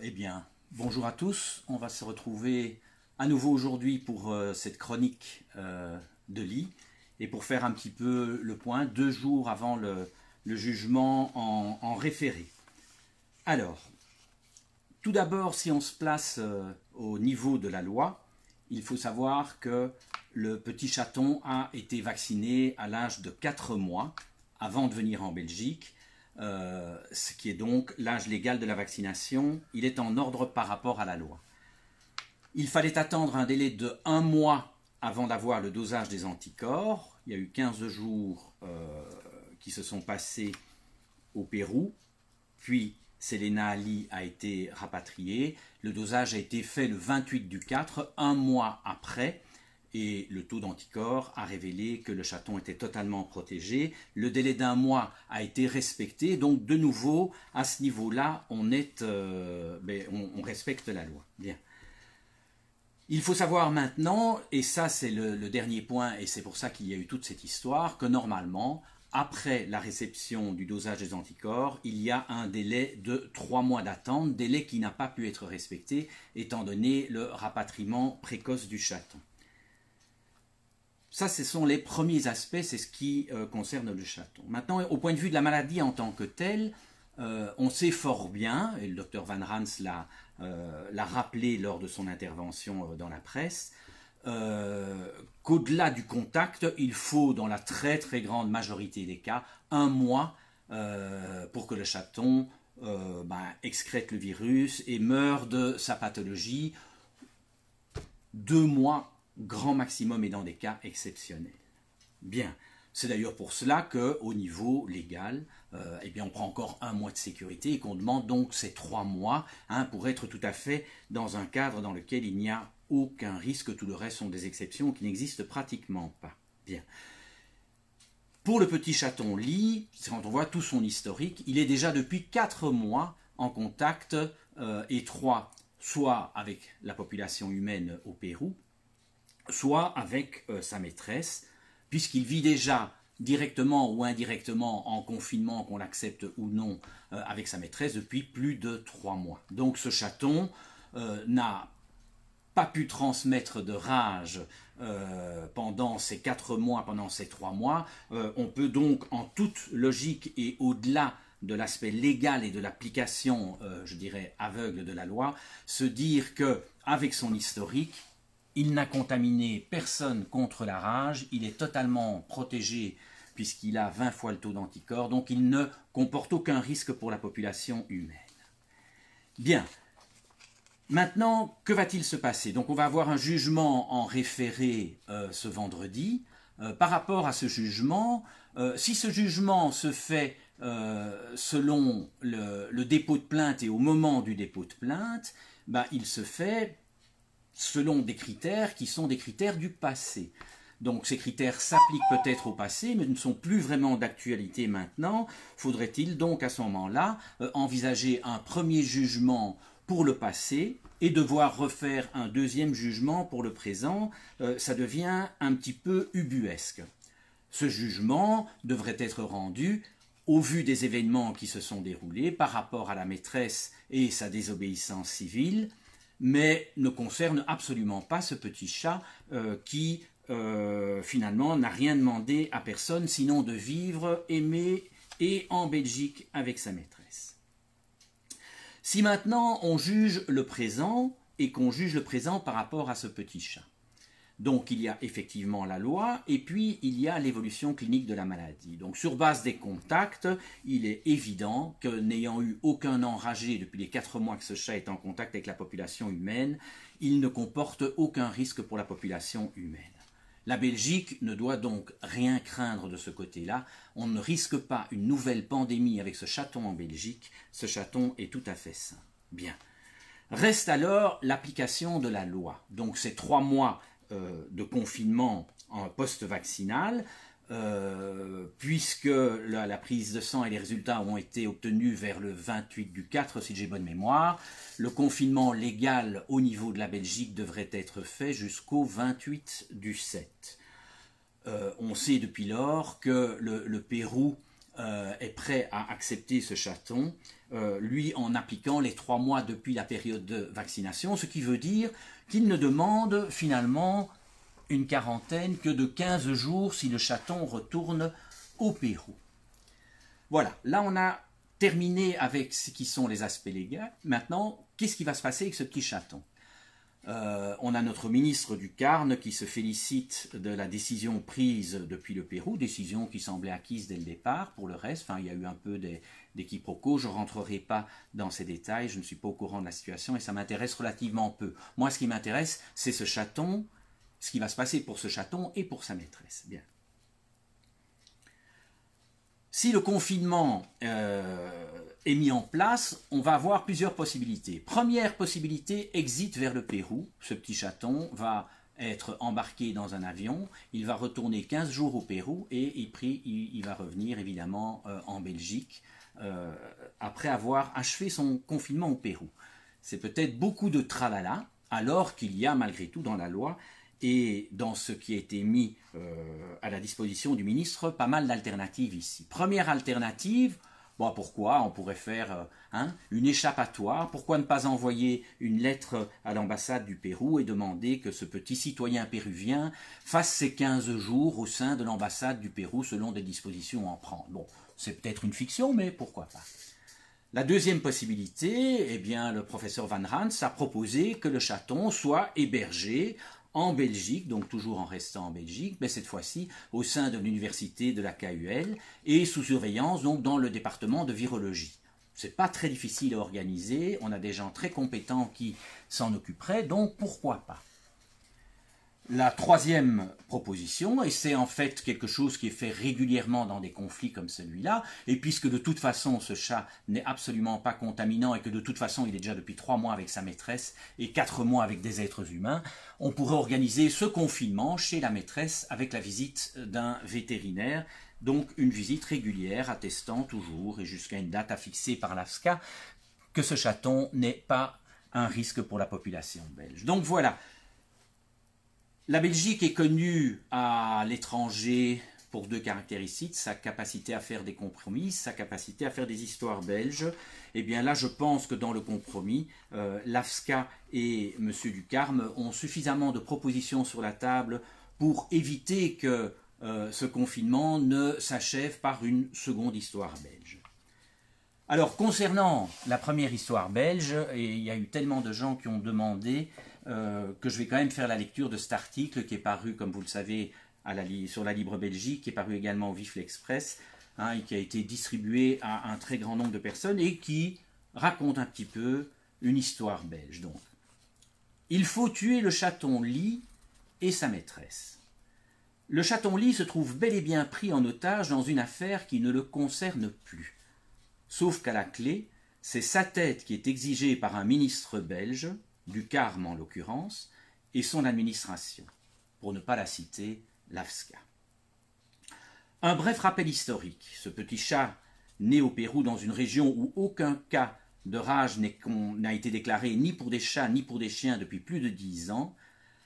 Eh bien, bonjour à tous. On va se retrouver à nouveau aujourd'hui pour cette chronique de Lee et pour faire un petit peu le point 2 jours avant le jugement en référé. Alors, tout d'abord, si on se place au niveau de la loi, il faut savoir que le petit chaton a été vacciné à l'âge de 4 mois avant de venir en Belgique. Ce qui est donc l'âge légal de la vaccination, il est en ordre par rapport à la loi. Il fallait attendre un délai de 1 mois avant d'avoir le dosage des anticorps. Il y a eu 15 jours qui se sont passés au Pérou, puis Selena Lee a été rapatriée. Le dosage a été fait le 28 du 4, 1 mois après. Et le taux d'anticorps a révélé que le chaton était totalement protégé. Le délai d'1 mois a été respecté. Donc, de nouveau, à ce niveau-là, on respecte la loi. Bien. Il faut savoir maintenant, et ça c'est le dernier point, et c'est pour ça qu'il y a eu toute cette histoire, que normalement, après la réception du dosage des anticorps, il y a un délai de 3 mois d'attente, délai qui n'a pas pu être respecté, étant donné le rapatriement précoce du chaton. Ça, ce sont les premiers aspects, c'est ce qui concerne le chaton. Maintenant, au point de vue de la maladie en tant que telle, on sait fort bien, et le docteur Van Rans l'a rappelé lors de son intervention dans la presse, qu'au-delà du contact, il faut, dans la très très grande majorité des cas, 1 mois pour que le chaton excrète le virus et meure de sa pathologie. 2 mois grand maximum et dans des cas exceptionnels. Bien, c'est d'ailleurs pour cela qu'au niveau légal, on prend encore 1 mois de sécurité et qu'on demande donc ces 3 mois pour être tout à fait dans un cadre dans lequel il n'y a aucun risque, tout le reste sont des exceptions qui n'existent pratiquement pas. Bien. Pour le petit chaton Lee, quand on voit tout son historique, il est déjà depuis 4 mois en contact étroit, soit avec la population humaine au Pérou, soit avec sa maîtresse, puisqu'il vit déjà directement ou indirectement en confinement, qu'on l'accepte ou non, avec sa maîtresse depuis plus de 3 mois. Donc ce chaton n'a pas pu transmettre de rage pendant ces 4 mois, pendant ces 3 mois. On peut donc en toute logique et au-delà de l'aspect légal et de l'application, je dirais, aveugle de la loi, se dire qu'avec son historique, il n'a contaminé personne contre la rage, il est totalement protégé puisqu'il a 20 fois le taux d'anticorps, donc il ne comporte aucun risque pour la population humaine. Bien, maintenant, que va-t-il se passer? Donc on va avoir un jugement en référé ce vendredi. Par rapport à ce jugement, si ce jugement se fait selon le dépôt de plainte et au moment du dépôt de plainte, il se fait selon des critères qui sont des critères du passé. Donc ces critères s'appliquent peut-être au passé, mais ne sont plus vraiment d'actualité maintenant. Faudrait-il donc à ce moment-là envisager un premier jugement pour le passé et devoir refaire un deuxième jugement pour le présent? Ça devient un petit peu ubuesque. Ce jugement devrait être rendu au vu des événements qui se sont déroulés par rapport à la maîtresse et sa désobéissance civile, mais ne concerne absolument pas ce petit chat qui, finalement, n'a rien demandé à personne, sinon de vivre, aimer et en Belgique avec sa maîtresse. Si maintenant on juge le présent, et qu'on juge le présent par rapport à ce petit chat, donc il y a effectivement la loi, et puis il y a l'évolution clinique de la maladie. Donc sur base des contacts, il est évident que n'ayant eu aucun enragé depuis les 4 mois que ce chat est en contact avec la population humaine, il ne comporte aucun risque pour la population humaine. La Belgique ne doit donc rien craindre de ce côté-là. On ne risque pas une nouvelle pandémie avec ce chaton en Belgique. Ce chaton est tout à fait sain. Bien. Reste alors l'application de la loi. Donc ces 3 mois de confinement en post-vaccinal, puisque la prise de sang et les résultats ont été obtenus vers le 28 du 4, si j'ai bonne mémoire. Le confinement légal au niveau de la Belgique devrait être fait jusqu'au 28 du 7. On sait depuis lors que le Pérou est prêt à accepter ce chaton lui en appliquant les 3 mois depuis la période de vaccination, ce qui veut dire qu'il ne demande finalement une quarantaine que de 15 jours si le chaton retourne au Pérou. Voilà, là on a terminé avec ce qui sont les aspects légaux. Maintenant, qu'est-ce qui va se passer avec ce petit chaton ? On a notre ministre du Carne qui se félicite de la décision prise depuis le Pérou, décision qui semblait acquise dès le départ. Pour le reste, il y a eu un peu des quiproquos, je ne rentrerai pas dans ces détails, je ne suis pas au courant de la situation et ça m'intéresse relativement peu. Moi, ce qui m'intéresse, c'est ce chaton, ce qui va se passer pour ce chaton et pour sa maîtresse. Bien. Si le confinement est mis en place, on va avoir plusieurs possibilités. Première possibilité, exit vers le Pérou. Ce petit chaton va être embarqué dans un avion, il va retourner 15 jours au Pérou et il va revenir évidemment en Belgique après avoir achevé son confinement au Pérou. C'est peut-être beaucoup de tralala, alors qu'il y a malgré tout dans la loi et dans ce qui a été mis à la disposition du ministre, pas mal d'alternatives ici. Première alternative, bon, pourquoi on pourrait faire une échappatoire? Pourquoi ne pas envoyer une lettre à l'ambassade du Pérou et demander que ce petit citoyen péruvien fasse ses 15 jours au sein de l'ambassade du Pérou selon des dispositions à en prendre? Bon, c'est peut-être une fiction, mais pourquoi pas? La deuxième possibilité, eh bien, le professeur Van Rans a proposé que le chaton soit hébergé en Belgique, donc toujours en restant en Belgique, mais cette fois-ci au sein de l'université de la KUL et sous surveillance donc dans le département de virologie. C'est pas très difficile à organiser, on a des gens très compétents qui s'en occuperaient, donc pourquoi pas? La troisième proposition, et c'est en fait quelque chose qui est fait régulièrement dans des conflits comme celui-là, et puisque de toute façon ce chat n'est absolument pas contaminant et que de toute façon il est déjà depuis 3 mois avec sa maîtresse et 4 mois avec des êtres humains, on pourrait organiser ce confinement chez la maîtresse avec la visite d'un vétérinaire, donc une visite régulière attestant toujours et jusqu'à une date à fixer par l'AFSCA que ce chaton n'est pas un risque pour la population belge. Donc voilà. La Belgique est connue à l'étranger pour 2 caractéristiques, sa capacité à faire des compromis, sa capacité à faire des histoires belges. Et bien là, je pense que dans le compromis, l'AFSCA et M. Ducarme ont suffisamment de propositions sur la table pour éviter que ce confinement ne s'achève par une seconde histoire belge. Alors, concernant la première histoire belge, et il y a eu tellement de gens qui ont demandé que je vais quand même faire la lecture de cet article qui est paru, comme vous le savez, sur la Libre Belgique, qui est paru également au Vif l'Express, et qui a été distribué à un très grand nombre de personnes et qui raconte un petit peu une histoire belge. Donc, il faut tuer le chaton Lee et sa maîtresse. Le chaton Lee se trouve bel et bien pris en otage dans une affaire qui ne le concerne plus. Sauf qu'à la clé, c'est sa tête qui est exigée par un ministre belge, du Carme en l'occurrence, et son administration, pour ne pas la citer, l'AFSCA. Un bref rappel historique. Ce petit chat, né au Pérou dans une région où aucun cas de rage n'a été déclaré ni pour des chats ni pour des chiens depuis plus de 10 ans,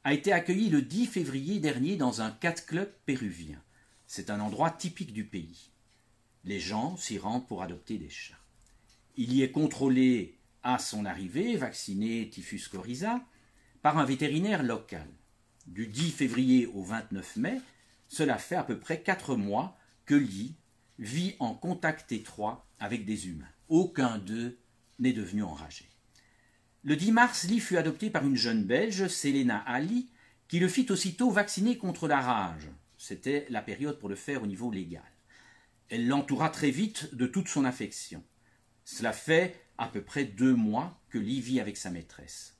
a été accueilli le 10 février dernier dans un cat club péruvien. C'est un endroit typique du pays. Les gens s'y rendent pour adopter des chats. Il y est contrôlé à son arrivée, vacciné typhus coryza, par un vétérinaire local. Du 10 février au 29 mai, cela fait à peu près 4 mois que Lee vit en contact étroit avec des humains. Aucun d'eux n'est devenu enragé. Le 10 mars, Lee fut adopté par une jeune Belge, Selena Ali, qui le fit aussitôt vacciner contre la rage. C'était la période pour le faire au niveau légal. Elle l'entoura très vite de toute son affection. Cela fait à peu près 2 mois que Lee vit avec sa maîtresse.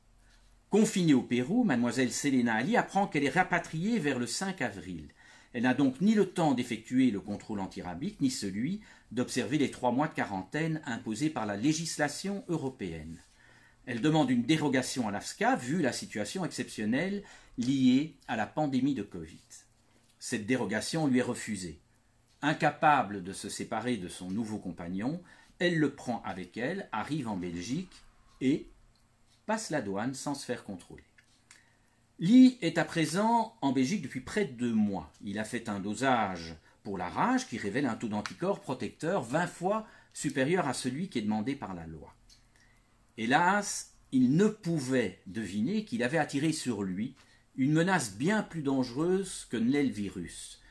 Confinée au Pérou, mademoiselle Selena Ali apprend qu'elle est rapatriée vers le 5 avril. Elle n'a donc ni le temps d'effectuer le contrôle antirabique, ni celui d'observer les 3 mois de quarantaine imposés par la législation européenne. Elle demande une dérogation à l'AFSCA, vu la situation exceptionnelle liée à la pandémie de Covid. Cette dérogation lui est refusée. Incapable de se séparer de son nouveau compagnon, elle le prend avec elle, arrive en Belgique et passe la douane sans se faire contrôler. Lee est à présent en Belgique depuis près de 2 mois. Il a fait un dosage pour la rage qui révèle un taux d'anticorps protecteur 20 fois supérieur à celui qui est demandé par la loi. Hélas, il ne pouvait deviner qu'il avait attiré sur lui une menace bien plus dangereuse que ne l'est le virus,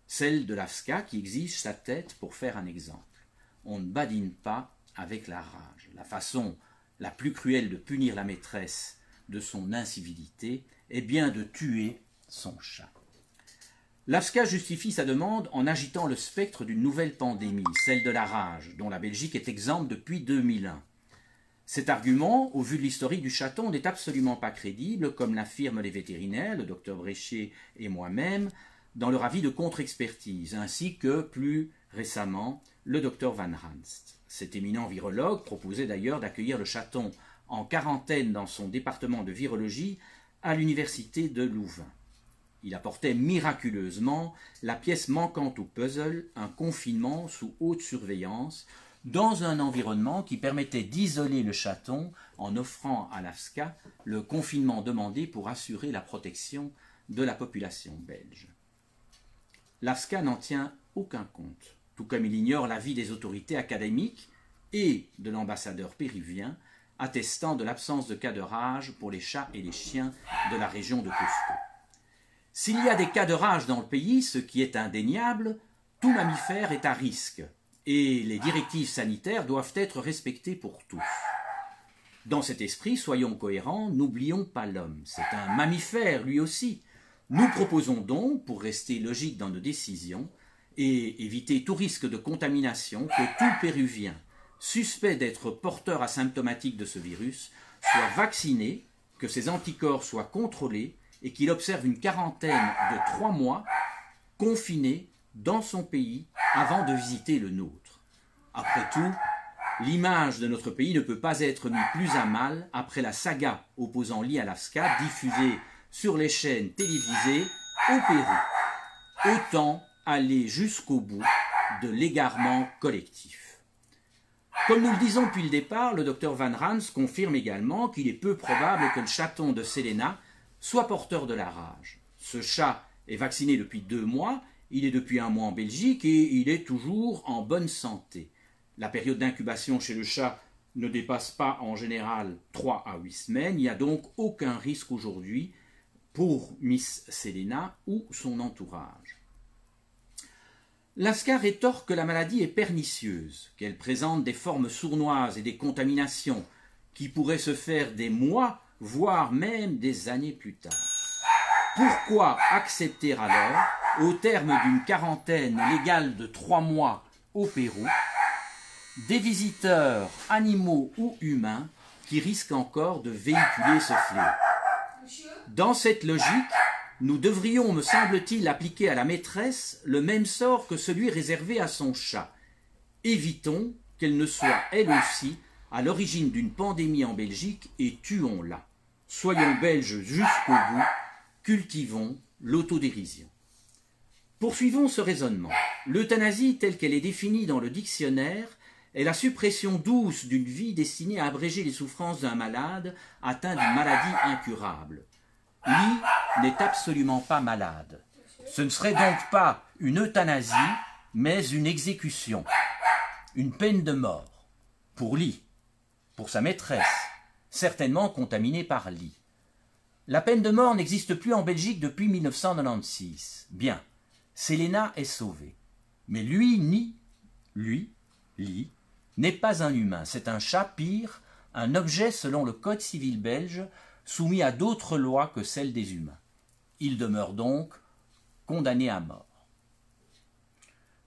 celle de l'AFSCA qui exige sa tête pour faire un exemple. On ne badine pas avec la rage. La façon la plus cruelle de punir la maîtresse de son incivilité est bien de tuer son chat. L'AFSCA justifie sa demande en agitant le spectre d'une nouvelle pandémie, celle de la rage, dont la Belgique est exempte depuis 2001. Cet argument, au vu de l'historique du chaton, n'est absolument pas crédible, comme l'affirment les vétérinaires, le docteur Bréchet et moi-même, dans leur avis de contre-expertise, ainsi que, plus récemment, le docteur Van Ranst. Cet éminent virologue proposait d'ailleurs d'accueillir le chaton en quarantaine dans son département de virologie à l'université de Louvain. Il apportait miraculeusement la pièce manquante au puzzle, un confinement sous haute surveillance, dans un environnement qui permettait d'isoler le chaton en offrant à l'AFSCA le confinement demandé pour assurer la protection de la population belge. L'AFSCA n'en tient aucun compte, tout comme il ignore l'avis des autorités académiques et de l'ambassadeur péruvien, attestant de l'absence de cas de rage pour les chats et les chiens de la région de Cusco. S'il y a des cas de rage dans le pays, ce qui est indéniable, tout mammifère est à risque, et les directives sanitaires doivent être respectées pour tous. Dans cet esprit, soyons cohérents, n'oublions pas l'homme. C'est un mammifère, lui aussi. Nous proposons donc, pour rester logiques dans nos décisions et éviter tout risque de contamination, que tout Péruvien suspect d'être porteur asymptomatique de ce virus soit vacciné, que ses anticorps soient contrôlés et qu'il observe une quarantaine de 3 mois confiné dans son pays avant de visiter le nôtre. Après tout, l'image de notre pays ne peut pas être mise plus à mal après la saga opposant l'I à l'AFSCA diffusée sur les chaînes télévisées au Pérou. Autant aller jusqu'au bout de l'égarement collectif. Comme nous le disons depuis le départ, le docteur Van Ranst confirme également qu'il est peu probable que le chaton de Selena soit porteur de la rage. Ce chat est vacciné depuis 2 mois, il est depuis 1 mois en Belgique et il est toujours en bonne santé. La période d'incubation chez le chat ne dépasse pas en général 3 à 8 semaines, il n'y a donc aucun risque aujourd'hui pour Miss Selena ou son entourage. L'AFSCA rétorque que la maladie est pernicieuse, qu'elle présente des formes sournoises et des contaminations qui pourraient se faire des mois, voire même des années plus tard. Pourquoi accepter alors, au terme d'une quarantaine légale de 3 mois au Pérou, des visiteurs, animaux ou humains, qui risquent encore de véhiculer ce fléau? Dans cette logique, nous devrions, me semble-t-il, appliquer à la maîtresse le même sort que celui réservé à son chat. Évitons qu'elle ne soit, elle aussi, à l'origine d'une pandémie en Belgique et tuons-la. Soyons belges jusqu'au bout, cultivons l'autodérision. Poursuivons ce raisonnement. L'euthanasie telle qu'elle est définie dans le dictionnaire est la suppression douce d'une vie destinée à abréger les souffrances d'un malade atteint d'une maladie incurable. Lui n'est absolument pas malade. Ce ne serait donc pas une euthanasie, mais une exécution, une peine de mort, pour Lee, pour sa maîtresse, certainement contaminée par Lee. La peine de mort n'existe plus en Belgique depuis 1996. Bien, Selena est sauvée. Mais Lee, n'est pas un humain, c'est un chat, pire, un objet selon le Code civil belge, soumis à d'autres lois que celles des humains. Il demeure donc condamné à mort.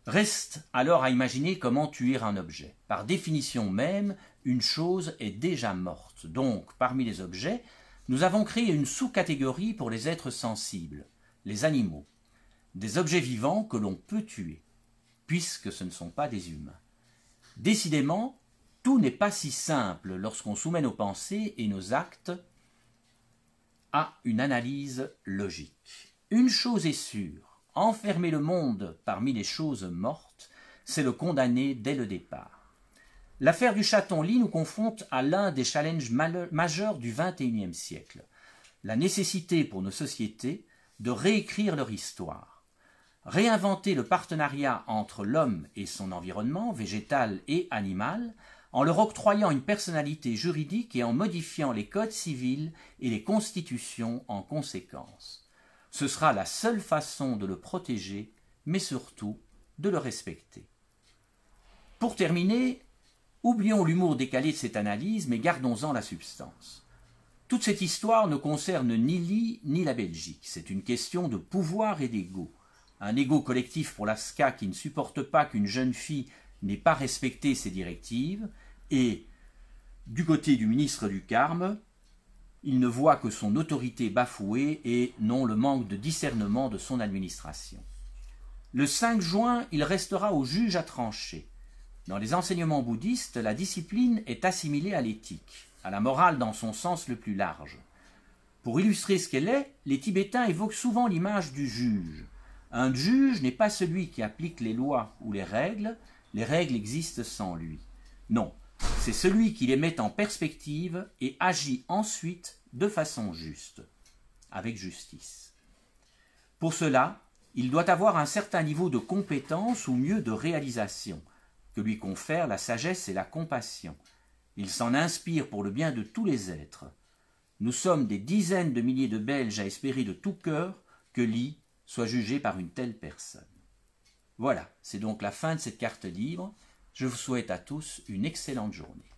Reste alors à imaginer comment tuer un objet. Par définition même, une chose est déjà morte. Donc, parmi les objets, nous avons créé une sous-catégorie pour les êtres sensibles, les animaux, des objets vivants que l'on peut tuer, puisque ce ne sont pas des humains. Décidément, tout n'est pas si simple lorsqu'on soumet nos pensées et nos actes à une analyse logique. Une chose est sûre, enfermer le monde parmi les choses mortes, c'est le condamner dès le départ. L'affaire du chaton Lee nous confronte à l'un des challenges majeurs du XXIe siècle, la nécessité pour nos sociétés de réécrire leur histoire. réinventer le partenariat entre l'homme et son environnement, végétal et animal, en leur octroyant une personnalité juridique et en modifiant les codes civils et les constitutions en conséquence. Ce sera la seule façon de le protéger, mais surtout de le respecter. Pour terminer, oublions l'humour décalé de cette analyse, mais gardons-en la substance. Toute cette histoire ne concerne ni l'I ni la Belgique. C'est une question de pouvoir et d'ego. Un ego collectif pour l'ASCA qui ne supporte pas qu'une jeune fille n'ait pas respecté ses directives, et du côté du ministre du Carme, il ne voit que son autorité bafouée et non le manque de discernement de son administration. Le 5 juin, il restera au juge à trancher. Dans les enseignements bouddhistes, la discipline est assimilée à l'éthique, à la morale dans son sens le plus large. Pour illustrer ce qu'elle est, les Tibétains évoquent souvent l'image du juge. Un juge n'est pas celui qui applique les lois ou les règles existent sans lui. Non, c'est celui qui les met en perspective et agit ensuite de façon juste, avec justice. Pour cela, il doit avoir un certain niveau de compétence ou mieux de réalisation, que lui confèrent la sagesse et la compassion. Il s'en inspire pour le bien de tous les êtres. Nous sommes des dizaines de milliers de Belges à espérer de tout cœur que Li soit jugé par une telle personne. Voilà, c'est donc la fin de cette carte libre. Je vous souhaite à tous une excellente journée.